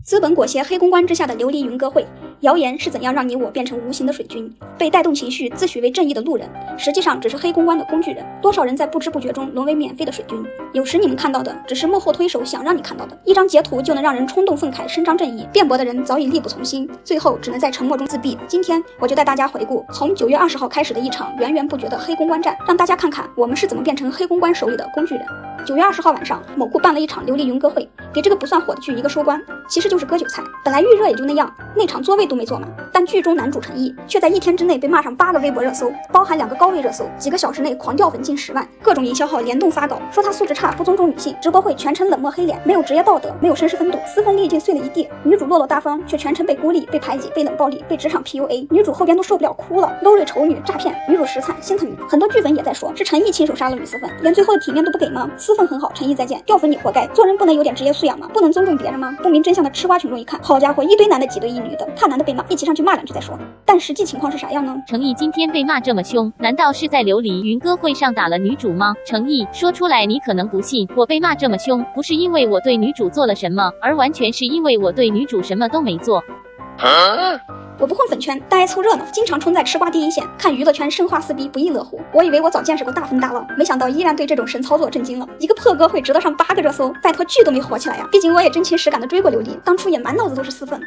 资本裹挟黑公关之下的琉璃云歌会，谣言是怎样让你我变成无形的水军，被带动情绪自诩为正义的路人，实际上只是黑公关的工具人。多少人在不知不觉中沦为免费的水军？有时你们看到的只是幕后推手想让你看到的，一张截图就能让人冲动愤慨，伸张正义，辩驳的人早已力不从心，最后只能在沉默中自毙。今天我就带大家回顾从9月20号开始的一场源源不绝的黑公关战，让大家看看我们是怎么变成黑公关手里的工具人。9月20号晚上，某库办了一场琉璃云歌会，给这个不算火的剧一个收官，其实就是割韭菜。本来预热也就那样，那场座位都没坐满，但剧中男主陈毅却在1天之内被骂上8个微博热搜，包含2个高位热搜，几个小时内狂掉粉近10万，各种营销号联动发稿，说他素质差，不尊重女性，直播会全程冷漠黑脸，没有职业道德，没有绅士风度，私分利尽碎了一地。女主落落大方，却全程被孤立、被排挤、被冷暴力、被职场 PUA， 女主后边都受不了哭了。low 瑞丑女诈骗，女主实惨，心疼女主。很多剧粉也在说是陈毅亲手杀了吕思芬，连最后的体面都不给吗？私分很好，陈毅再见，掉粉你活该。做人不能有点职业素养吗？不能尊重别人吗？不明真相的吃瓜群众一看，好家伙，一堆男的挤兑一女的，怕男的被骂，一起上去骂2句再说。但实际情况是啥样呢？程毅今天被骂这么凶，难道是在琉璃云歌会上打了女主吗？程毅说出来你可能不信，我被骂这么凶，不是因为我对女主做了什么，而完全是因为我对女主什么都没做。我不混粉圈，但爱凑热闹，经常冲在吃瓜第一线，看娱乐圈生化撕逼，不亦乐乎。我以为我早见识过大风大浪，没想到依然对这种神操作震惊了。一个破歌会值得上8个热搜，拜托剧都没火起来呀！毕竟我也真情实感的追过琉璃，当初也满脑子都是私分。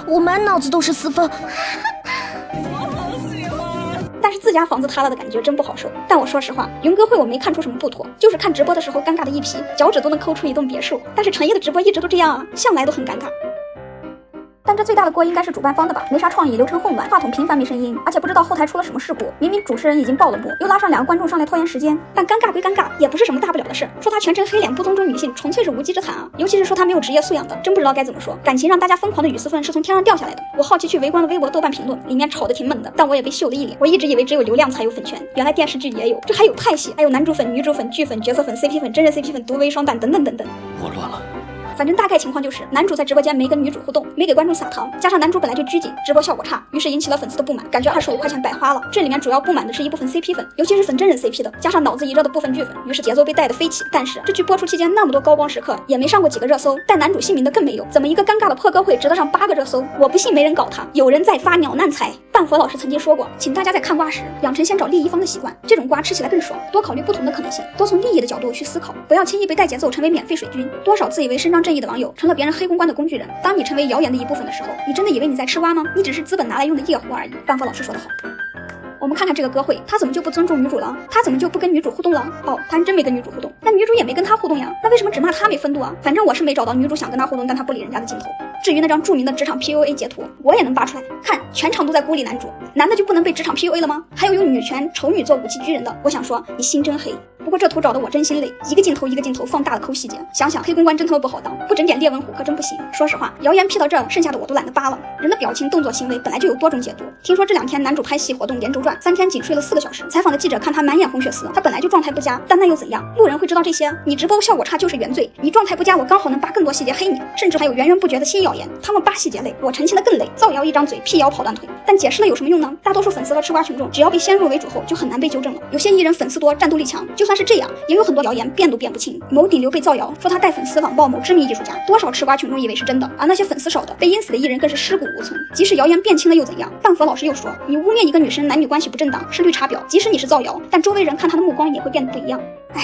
我满脑子都是私分。但是自家房子塌了的感觉真不好受。但我说实话，云歌会我没看出什么不妥，就是看直播的时候尴尬的一批，脚趾都能抠出一栋别墅。但是陈毅的直播一直都这样啊，向来都很尴尬。但这最大的锅应该是主办方的吧，没啥创意，流程混乱，话筒频繁没声音，而且不知道后台出了什么事故，明明主持人已经爆了幕，又拉上2个观众上来拖延时间。但尴尬归尴尬，也不是什么大不了的事。说他全程黑脸不尊重女性，纯粹是无稽之谈啊！尤其是说他没有职业素养的，真不知道该怎么说。感情让大家疯狂的雨丝分是从天上掉下来的。我好奇去围观了微博豆瓣评论，里面吵得挺猛的，但我也被秀了一脸。我一直以为只有流量才有粉圈，原来电视剧也有，这还有派系，还有男主粉、女主粉、剧粉、角色粉、CP 粉、真人 CP 粉、毒唯双弹等等等等。我乱了。反正大概情况就是，男主在直播间没跟女主互动，没给观众撒糖，加上男主本来就拘谨，直播效果差，于是引起了粉丝的不满，感觉25块钱白花了。这里面主要不满的是一部分 CP 粉，尤其是粉真人 CP 的，加上脑子一热的部分剧粉，于是节奏被带得飞起。但是这剧播出期间那么多高光时刻，也没上过几个热搜，带男主姓名的更没有，怎么一个尴尬的破歌会值得上8个热搜？我不信没人搞他，有人在发鸟难财。半佛老师曾经说过，请大家在看瓜时养成先找利益方的习惯，这种瓜吃起来更爽，多考虑不同的可能性，多从利益的角度去思考，不要轻易被带节奏成为免费水军。多少自以为伸张正义的网友成了别人黑公关的工具人，当你成为谣言的一部分的时候，你真的以为你在吃蛙吗？你只是资本拿来用的夜壶而已。半佛老师说得好。我们看看这个歌会，他怎么就不尊重女主了？他怎么就不跟女主互动了？哦，他还真没跟女主互动，那女主也没跟他互动呀，那为什么只骂他没风度啊？反正我是没找到女主想跟他互动，但他不理人家的镜头。至于那张著名的职场 PUA 截图，我也能扒出来，看全场都在孤立男主，男的就不能被职场 PUA 了吗？还有用女权丑女做武器狙人的，我想说你心真黑。不过这图找的我真心累，一个镜头一个镜头放大了抠细节，想想黑公关真他妈不好当，不整点列文虎可真不行。说实话，谣言批到这儿，剩下的我都懒得扒了。人的表情、动作、行为本来就有多种解读。听说这2天男主拍戏活动连轴转，3天仅睡了4个小时。采访的记者看他满眼红血丝，他本来就状态不佳，但那又怎样？路人会知道这些？你直播效果差就是原罪，你状态不佳，我刚好能扒更多细节黑你。甚至还有源源不绝的新谣言，他们扒细节累，我澄清的更累。造谣一张嘴，辟谣跑断腿，但解释了有什么用呢？大多数粉丝和吃瓜群众，只要被先入为主后，就很难被纠正了。有些艺人粉丝多，战斗力强，就算是这样，也有很多谣言辩都辩不清。某顶流被造谣说他带粉丝网暴某知名艺术家，多少吃瓜群众以为是真的，而那些粉丝少的被阴死的艺人更是尸骨无存。即使谣言辩清了又怎样？半佛老师又说，你污蔑一个女生男女关系不正当是绿茶婊，即使你是造谣，但周围人看他的目光也会变得不一样。唉，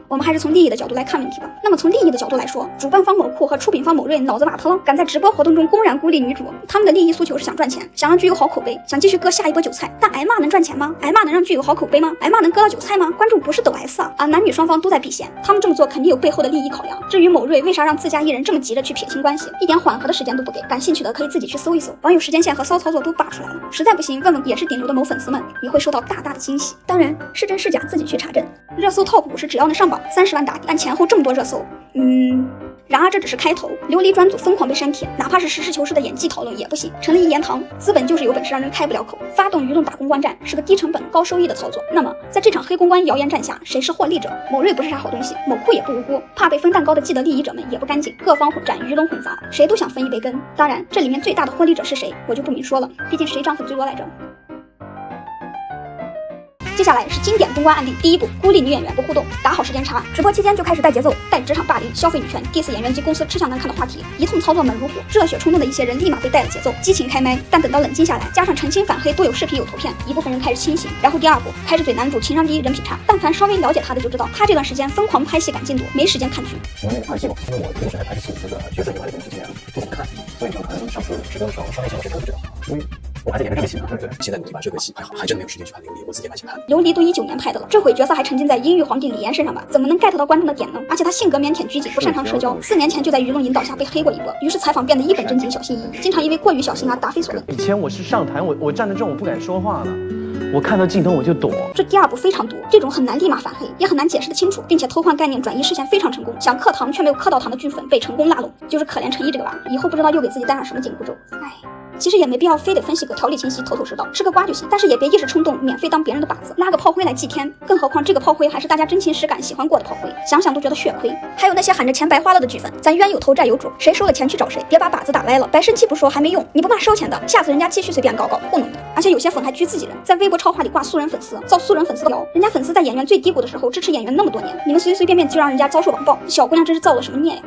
我们还是从利益的角度来看问题吧。那么从利益的角度来说，主办方某库和出品方某瑞脑子瓦特了，敢在直播活动中公然孤立女主，他们的利益诉求是想赚钱，想让剧有好口碑，想继续割下一波韭菜。但挨骂能赚钱吗？挨骂能让剧有好口碑吗？挨骂能割到韭菜吗？观众不是抖 S 啊！而男女双方都在避嫌，他们这么做肯定有背后的利益考量。至于某瑞为啥让自家艺人这么急着去撇清关系，一点缓和的时间都不给，感兴趣的可以自己去搜一搜，网友时间线和骚操作都扒出来了。实在不行，问问也是顶流的某粉丝们，你会收到大大的惊喜。当然是真是假自己去查证。热搜 top 50只要能上榜30万打底，但前后这么多热搜，然而这只是开头，琉璃专组疯狂被删帖，哪怕是实事求是的演技讨论也不行，成了一言堂。资本就是有本事让人开不了口，发动舆论打公关战是个低成本高收益的操作。那么在这场黑公关谣言战下，谁是获利者？某瑞不是啥好东西，某库也不无辜，怕被分蛋糕的既得利益者们也不干净，各方混战，鱼龙混杂，谁都想分一杯羹。当然这里面最大的获利者是谁，我就不明说了，毕竟谁涨粉最多来着。接下来是经典公关案例，第一步，孤立女演员不互动，打好时间差。直播期间就开始带节奏、带职场霸凌、消费女权、diss 演员及公司吃相难看的话题，一通操作猛如虎，热血冲动的一些人立马被带了节奏，激情开麦。但等到冷静下来，加上澄清反黑多有视频有图片，一部分人开始清醒。然后第二步，开始怼男主情商低、人品差。但凡稍微了解他的就知道，他这段时间疯狂拍戏赶进度，没时间看剧。因为看戏嘛，因为我平时还拍戏，这个角色以外的东西基本上不怎么看，所以就可能上次直播的时候稍微前些都不知道，因为我还在演着这个戏呢。对，现在努力把这个戏拍好，还真没有时间去看琉璃，我自己蛮想看。琉璃都19年拍的了，这回角色还沉浸在阴郁皇帝李岩身上吧？怎么能 get 到观众的点呢？而且他性格腼腆拘谨，不擅长社交，4年前就在舆论引导下被黑过一波，于是采访变得一本正经、小心翼翼，经常因为过于小心而答非所问。以前我是上台，我站得正，我不敢说话了。我看到镜头我就躲。这第二步非常毒，这种很难立马反黑，也很难解释得清楚，并且偷换概念转移视线非常成功。想课堂却没有课到堂的剧粉被成功拉拢，就是可怜陈毅这个娃，以后不知道又给自己带上什么紧箍咒。唉。其实也没必要非得分析个条理清晰、头头是道，吃个瓜就行。但是也别一时冲动，免费当别人的靶子，拉个炮灰来祭天。更何况这个炮灰还是大家真情实感喜欢过的炮灰，想想都觉得血亏。还有那些喊着钱白花了的剧粉，咱冤有头债有主，谁收了钱去找谁，别把靶子打歪了。白生气不说还没用，你不骂收钱的，下次人家继续随便搞糊弄你。而且有些粉还拘自己人，在微博超话里挂素人粉丝，造素人粉丝的谣。人家粉丝在演员最低谷的时候支持演员那么多年，你们随随便便就让人家遭受网暴，小姑娘真是造了什么孽呀？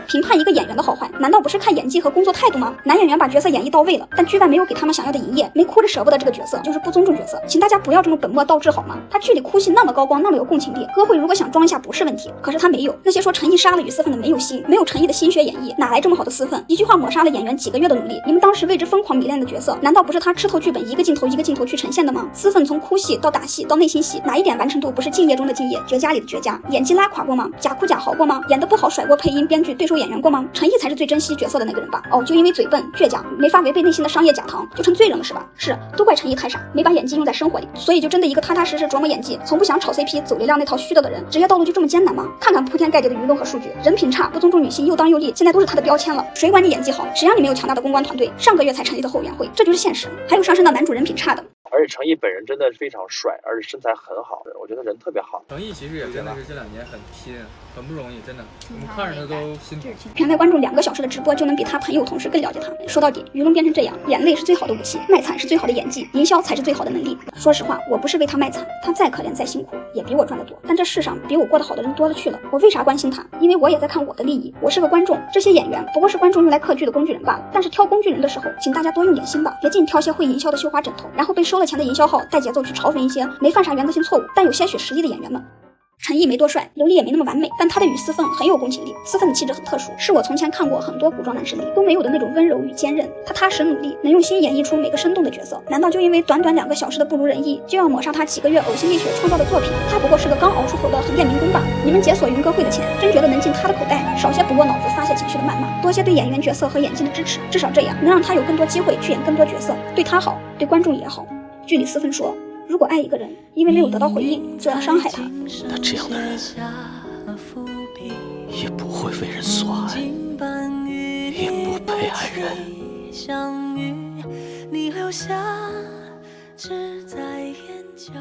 评判一个演员的好坏，难道不是看演技和工作态度吗？男演员把角色演绎到位了，但剧办没有给他们想要的营业，没哭着舍不得这个角色，就是不尊重角色。请大家不要这么本末倒置好吗？他剧里哭戏那么高光，那么有共情力，歌会如果想装一下不是问题，可是他没有。那些说陈毅杀了雨私愤的没有心，没有陈毅的心血演绎，哪来这么好的私愤？一句话抹杀了演员几个月的努力。你们当时为之疯狂迷恋的角色，难道不是他吃透剧本一个镜头一个镜头去呈现的吗？私愤从哭戏到打戏到内心戏，哪一点完成度不是敬业中的敬业，绝佳里的绝佳？演技拉垮过吗？假哭假嚎过吗？演得不好甩过配音、编剧、对手演员过吗？陈毅才是最珍惜角色的那个人吧？哦，就因为嘴笨、倔强，没法违背内心的商业假糖，就成罪人了是吧？是，都怪陈毅太傻，没把演技用在生活里，所以就真的一个踏踏实实琢磨演技，从不想炒 CP、走流量那套虚的人，职业道路就这么艰难吗？看看铺天盖地的舆论和数据，人品差、不尊重女性、又当又立，现在都是他的标签了。谁管你演技好？谁让你没有强大的公关团队？上个月才成立的后援会，这就是现实。还有上升到男主人品差的。而且陈毅本人真的非常帅，而且身材很好，我觉得人特别好。陈毅其实也真的是这2年很拼，很不容易，真的，我们看着他都心疼。原来观众2个小时的直播就能比他朋友同事更了解他。说到底，舆论变成这样，眼泪是最好的武器，卖惨是最好的演技，营销才是最好的能力。说实话，我不是为他卖惨，他再可怜再辛苦，也比我赚得多。但这世上比我过得好的人多了去了，我为啥关心他？因为我也在看我的利益，我是个观众，这些演员不过是观众用来克剧的工具人罢了。但是挑工具人的时候，请大家多用点心吧，别净挑些会营销的绣花枕头，然后被收了钱的营销号带节奏去嘲讽一些没犯啥原则性错误但有些许实力的演员们。陈毅没多帅，刘丽也没那么完美，但他的与私愤很有共情力，私愤的气质很特殊，是我从前看过很多古装男神里都没有的那种温柔与坚韧。他踏实努力，能用心演绎出每个生动的角色。难道就因为短短2个小时的不如人意，就要抹杀他几个月呕心沥血创造的作品？他不过是个刚熬出头的横店民工罢了。你们解锁云歌会的钱，真觉得能进他的口袋？少些不过脑子发泄情绪的谩骂，多些对演员角色和演技的支持，至少这样能让他有更多机会去演更多角色，对他好，对观众也好。剧里私愤说，如果爱一个人，因为没有得到回应，就要伤害他，那这样的人也不会为人所爱，也不配爱人。你留下，只在眼角。